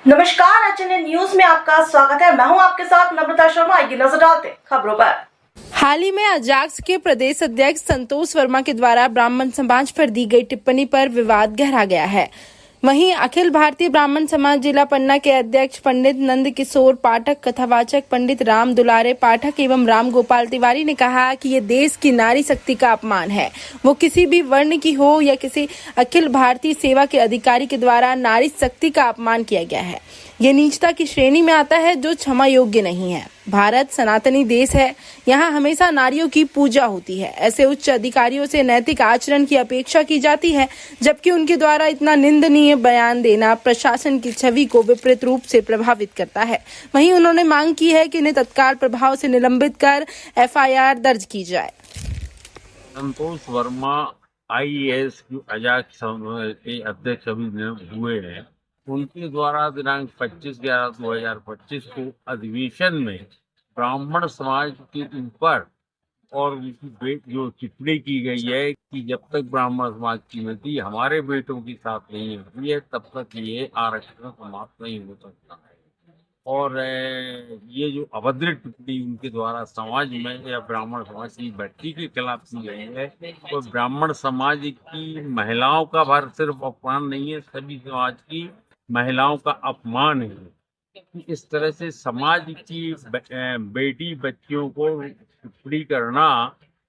नमस्कार, HNN news में आपका स्वागत है। मैं हूं आपके साथ नम्रता शर्मा। आइए नजर डालते हैं खबरों पर। हाल ही में अजाक्स के प्रदेश अध्यक्ष संतोष वर्मा के द्वारा ब्राह्मण समाज पर दी गई टिप्पणी पर विवाद गहरा गया है। वहीं अखिल भारतीय ब्राह्मण समाज जिला पन्ना के अध्यक्ष पंडित नंद किशोर पाठक, कथावाचक पंडित राम दुलारे पाठक एवं राम गोपाल तिवारी ने कहा कि ये देश की नारी शक्ति का अपमान है। वो किसी भी वर्ण की हो या किसी अखिल भारतीय सेवा के अधिकारी के द्वारा नारी शक्ति का अपमान किया गया है। ये नीचता की श्रेणी में आता है जो क्षमा योग्य नहीं है। भारत सनातनी देश है, यहाँ हमेशा नारियों की पूजा होती है। ऐसे उच्च अधिकारियों से नैतिक आचरण की अपेक्षा की जाती है, जबकि उनके द्वारा इतना निंदनीय बयान देना प्रशासन की छवि को विपरीत रूप से प्रभावित करता है। वहीं उन्होंने मांग की है कि इन्हें तत्काल प्रभाव से निलंबित कर एफआईआर दर्ज की जाए। संतोष वर्मा आईएएस अजाक्स के अध्यक्ष अभी हुए हैं, उनके द्वारा दिनांक 25/11/2025 को अधिवेशन में ब्राह्मण समाज के ऊपर और उनकी जो टिप्पणी की गई है कि जब तक ब्राह्मण समाज की बेटी हमारे बेटों के साथ नहीं होती है तब तक ये आरक्षण समाप्त नहीं हो सकता है। और ये जो अभद्र टिप्पणी उनके द्वारा समाज में या ब्राह्मण समाज की बेटी के खिलाफ की गई है, तो ब्राह्मण समाज की महिलाओं का भर सिर्फ अपमान नहीं है, सभी समाज की महिलाओं का अपमान है। इस तरह से समाज की बेटी बच्चियों को टिप्पणी करना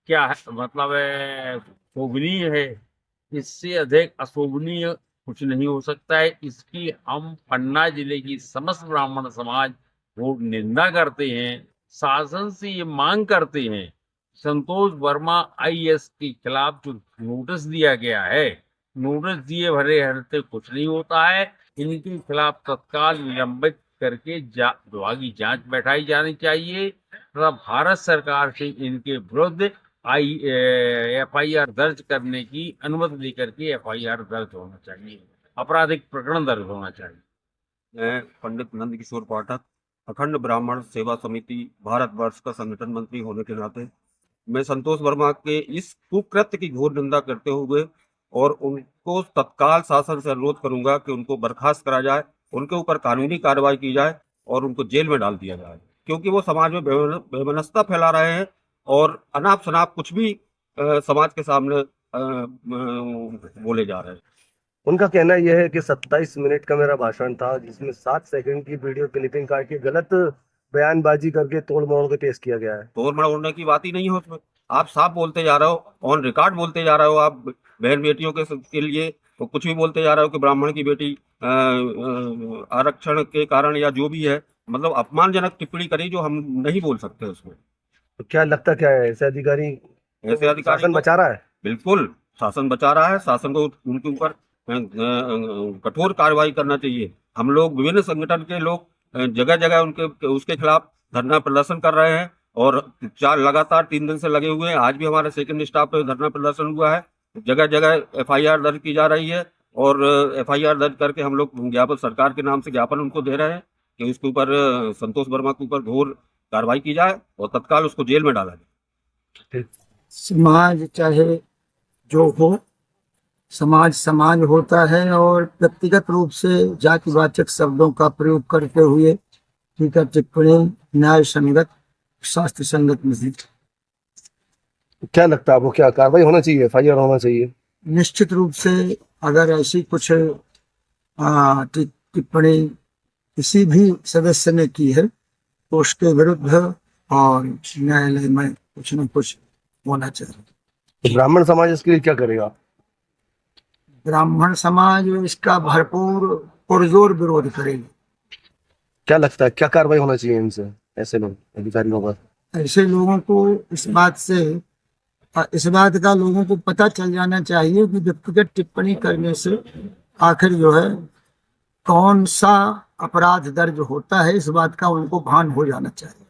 क्या है, मतलब शोभनीय है। इससे अधिक अशोभनीय कुछ नहीं हो सकता है। इसकी हम पन्ना जिले की समस्त ब्राह्मण समाज घोर निंदा करते हैं। शासन से ये मांग करते हैं, संतोष वर्मा आईएएस के खिलाफ जो नोटिस दिया गया है, नोटिस दिए भरे हरते कुछ नहीं होता है। इनके खिलाफ तत्काल निलंबित करके विभागीय जांच बैठाई जानी चाहिए तथा भारत सरकार से इनके विरुद्ध एफआईआर दर्ज करने की अनुमति लेकर के एफआईआर दर्ज होना चाहिए, आपराधिक प्रकरण दर्ज होना चाहिए। मैं पंडित नंद किशोर पाठक, अखंड ब्राह्मण सेवा समिति भारतवर्ष का संगठन मंत्री होने के नाते मैं संतोष वर्मा के इस कुकृत्य की घोर निंदा करते हुए और उनको तत्काल शासन से अनुरोध करूंगा कि उनको बर्खास्त करा जाए, उनके ऊपर कानूनी कार्रवाई की जाए और उनको जेल में डाल दिया जाए, क्योंकि वो समाज में बेमनस्ता फैला रहे हैं और अनाप शनाप कुछ भी समाज के सामने बोले जा रहे हैं। उनका कहना यह है कि 27 मिनट का मेरा भाषण था, जिसमें 7 सेकंड की वीडियो क्लिपिंग काट के गलत बयानबाजी करके तोड़ मोड़ के पेश किया गया है। तोड़ मरोड़ने की बात ही नहीं हो उसमें। आप साफ बोलते जा रहे हो, ऑन रिकॉर्ड बोलते जा रहे हो, आप बहन बेटियों के लिए तो कुछ भी बोलते जा रहे हो कि ब्राह्मण की बेटी आरक्षण के कारण या जो भी है, मतलब अपमानजनक टिप्पणी करी जो हम नहीं बोल सकते उसमें। तो क्या लगता क्या है, ऐसे अधिकारी शासन बचा रहा है? बिल्कुल शासन बचा रहा है। शासन को उनके ऊपर कठोर कार्रवाई करना चाहिए। हम लोग विभिन्न संगठन के लोग जगह जगह उसके खिलाफ धरना प्रदर्शन कर रहे हैं और लगातार 3 दिन से लगे हुए हैं। आज भी हमारे सेकंड स्टाफ पे धरना प्रदर्शन हुआ है। जगह जगह एफआईआर दर्ज की जा रही है और एफआईआर दर्ज करके हम लोग ज्ञापन सरकार के नाम से ज्ञापन उनको दे रहे हैं कि उसके ऊपर संतोष वर्मा के ऊपर घोर कार्रवाई की जाए और तत्काल उसको जेल में डाला जाए। समाज चाहे जो हो, समाज समाज होता है और व्यक्तिगत रूप से जातिवाचक शब्दों का प्रयोग करते हुए टीका टिप्पणी न्याय संगत शास्त्र संगत नहीं। क्या लगता है आपको, क्या कार्रवाई होना चाहिए, एफआईआर होना चाहिए? निश्चित रूप से अगर ऐसी कुछ टिप्पणी किसी भी सदस्य ने की है तो उसके विरुद्ध और न्यायालय में कुछ न कुछ होना चाहिए। तो ब्राह्मण समाज इसके लिए क्या करेगा? ब्राह्मण समाज इसका भरपूर पुरजोर विरोध करेगा। क्या लगता है, क्या कार्रवाई होना चाहिए इनसे, ऐसे लोग अधिकारियों पर? ऐसे लोगों को इस बात का लोगों को पता चल जाना चाहिए कि व्यक्तिगत टिप्पणी करने से आखिर जो है कौन सा अपराध दर्ज होता है, इस बात का उनको भान हो जाना चाहिए।